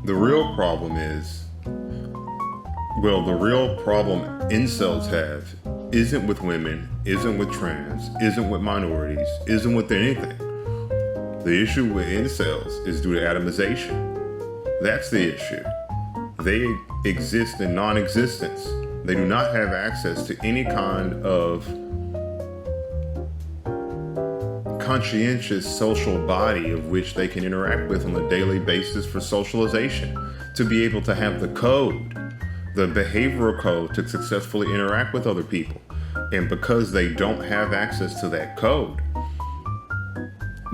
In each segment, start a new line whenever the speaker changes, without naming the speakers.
The real problem is, the real problem incels have isn't with women, isn't with trans, isn't with minorities, isn't with anything. The issue with incels is due to atomization. That's the issue. They exist in non-existence. They do not have access to any kind of conscientious social body of which they can interact with on a daily basis for socialization, to be able to have the code, the behavioral code to successfully interact with other people. And because they don't have access to that code,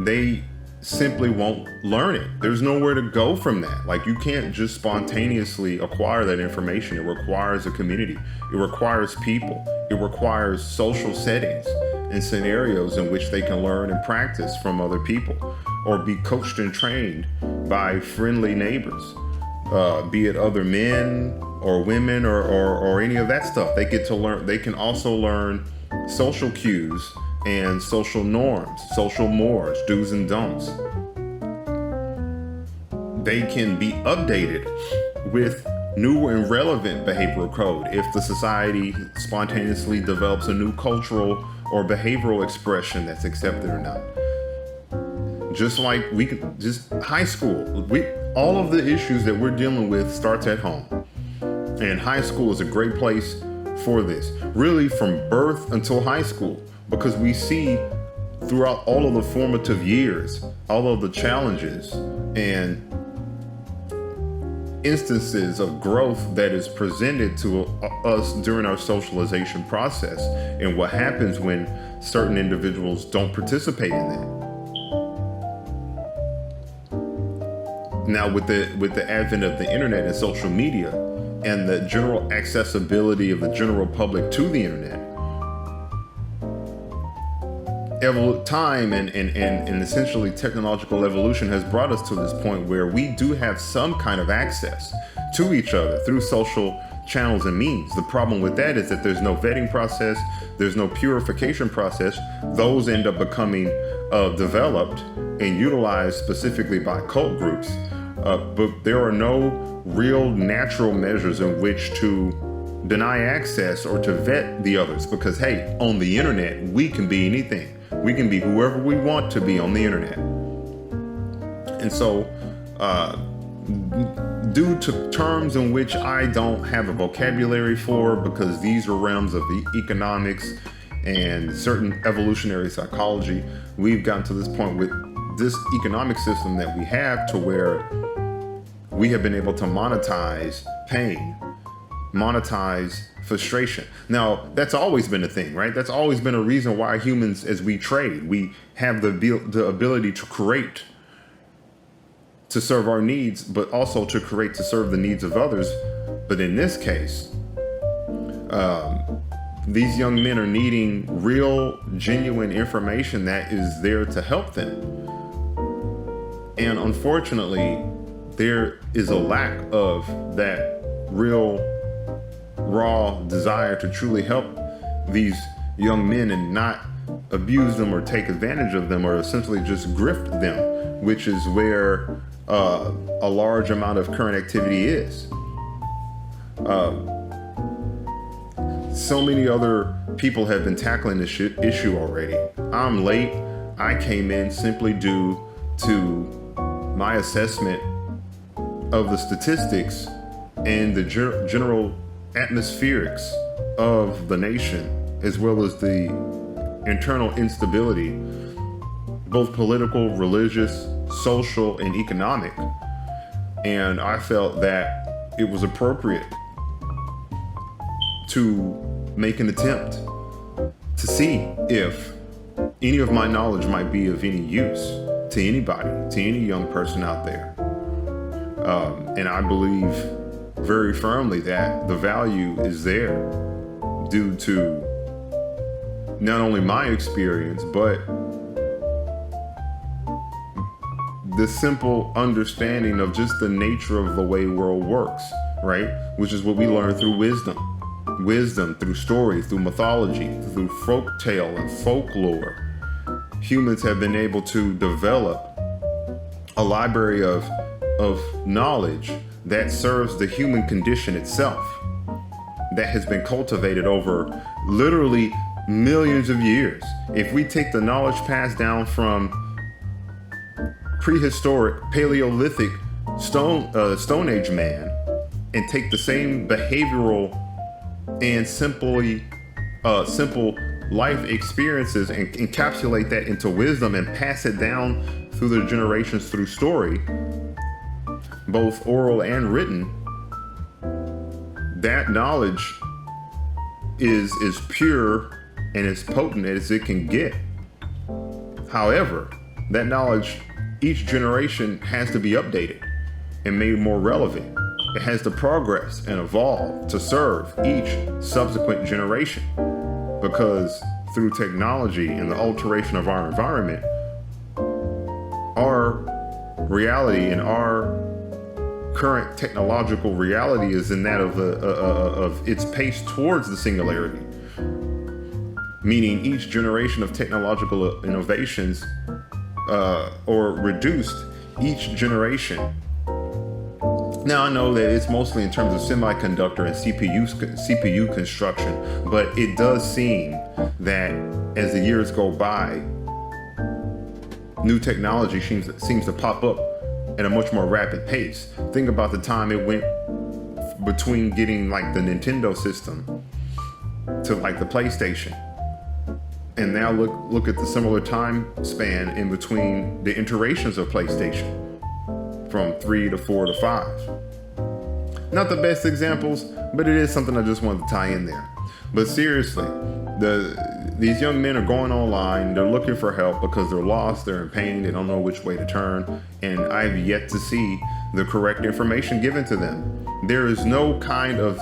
they simply won't learn it. There's nowhere to go from that. Like, you can't just spontaneously acquire that information. It requires a community. It requires people. It requires social settings and scenarios in which they can learn and practice from other people, or be coached and trained by friendly neighbors, be it other men or women or any of that stuff. They get to learn. They can also learn social cues and social norms, social mores, do's and don'ts. They can be updated with new and relevant behavioral code if the society spontaneously develops a new cultural or behavioral expression that's accepted or not. Just like high school, all of the issues that we're dealing with starts at home. And high school is a great place for this, really from birth until high school, because we see throughout all of the formative years, all of the challenges and instances of growth that is presented to us during our socialization process, and what happens when certain individuals don't participate in that. Now, with the advent of the internet and social media and the general accessibility of the general public to the internet, time and essentially technological evolution has brought us to this point where we do have some kind of access to each other through social channels and means. The problem with that is that there's no vetting process, there's no purification process. Those end up becoming developed and utilized specifically by cult groups, but there are no real natural measures in which to deny access or to vet the others, because hey, on the internet we can be anything. We can be whoever we want to be on the internet. And so, due to terms in which I don't have a vocabulary for, because these are realms of economics and certain evolutionary psychology, we've gotten to this point with this economic system that we have to where we have been able to monetize pain, monetize frustration. Now, that's always been a thing, right? That's always been a reason why humans, as we trade, we have the ability to create to serve our needs, but also to create to serve the needs of others. But in this case, these young men are needing real, genuine information that is there to help them. And unfortunately, there is a lack of that real raw desire to truly help these young men and not abuse them or take advantage of them or essentially just grift them, which is where a large amount of current activity is. So many other people have been tackling this issue already. I'm late. I came in simply due to my assessment of the statistics and the general atmospherics of the nation, as well as the internal instability, both political, religious, social, and economic. And I felt that it was appropriate to make an attempt to see if any of my knowledge might be of any use to anybody, to any young person out there. And I believe very firmly that the value is there due to not only my experience, but the simple understanding of just the nature of the way world works, right? Which is what we learn through wisdom, through story, through mythology, through folk tale and folklore. Humans have been able to develop a library of of knowledge that serves the human condition itself, that has been cultivated over literally millions of years. If we take the knowledge passed down from prehistoric Paleolithic Stone Age man and take the same behavioral and simple life experiences and encapsulate that into wisdom and pass it down through the generations through story, both oral and written, that knowledge is pure and as potent as it can get. However, that knowledge, each generation has to be updated and made more relevant. It has to progress and evolve to serve each subsequent generation, because through technology and the alteration of our environment, our reality and our current technological reality is in that of its pace towards the singularity, meaning each generation of technological innovations or reduced each generation. Now I know that it's mostly in terms of semiconductor and CPU construction, but it does seem that as the years go by, new technology seems to pop up at a much more rapid pace. Think about the time it went between getting like the Nintendo system to like the PlayStation. And now look at the similar time span in between the iterations of PlayStation, from 3 to 4 to 5. Not the best examples, but it is something I just wanted to tie in there. But seriously, these young men are going online, they're looking for help because they're lost, they're in pain, they don't know which way to turn, and I've yet to see the correct information given to them. There is no kind of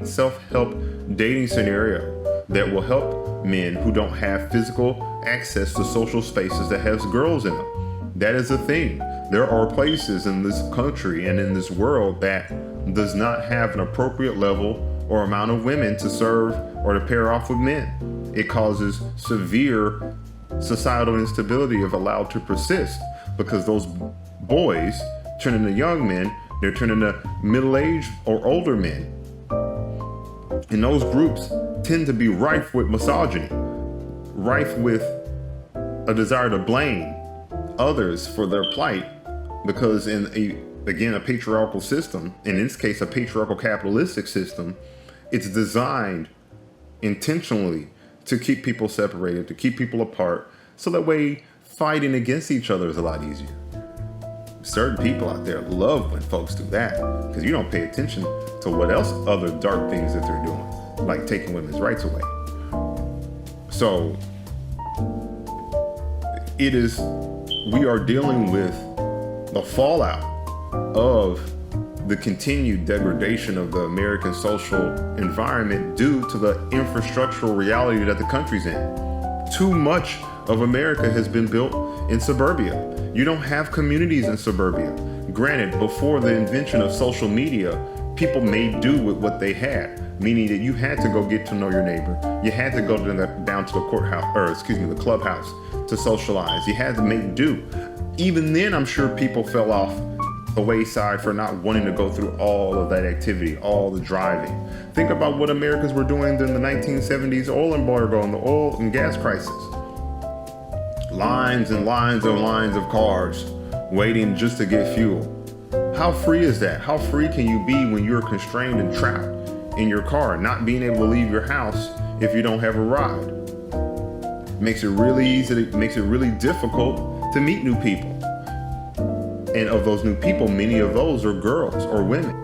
self-help dating scenario that will help men who don't have physical access to social spaces that has girls in them. That is a thing. There are places in this country and in this world that does not have an appropriate level or amount of women to serve or to pair off with men. It causes severe societal instability if allowed to persist, because those boys turn into young men, they're turning into middle-aged or older men. And those groups tend to be rife with misogyny, rife with a desire to blame others for their plight, because in a patriarchal system, in this case a patriarchal capitalistic system, it's designed intentionally to keep people separated, to keep people apart, so that way fighting against each other is a lot easier. Certain people out there love when folks do that, because you don't pay attention to what else other dark things that they're doing, like taking women's rights away. So we are dealing with the fallout of the continued degradation of the American social environment due to the infrastructural reality that the country's in. Too much of America has been built in suburbia. You don't have communities in suburbia. Granted, before the invention of social media, people made do with what they had, meaning that you had to go get to know your neighbor. You had to go down to the clubhouse to socialize. You had to make do. Even then, I'm sure people fell off the wayside for not wanting to go through all of that activity, all the driving. Think about what Americans were doing during the 1970s oil embargo and the oil and gas crisis. Lines and lines and lines of cars waiting just to get fuel. How free is that? How free can you be when you're constrained and trapped in your car, not being able to leave your house if you don't have a ride? Makes it really difficult to meet new people. And of those new people, many of those are girls or women.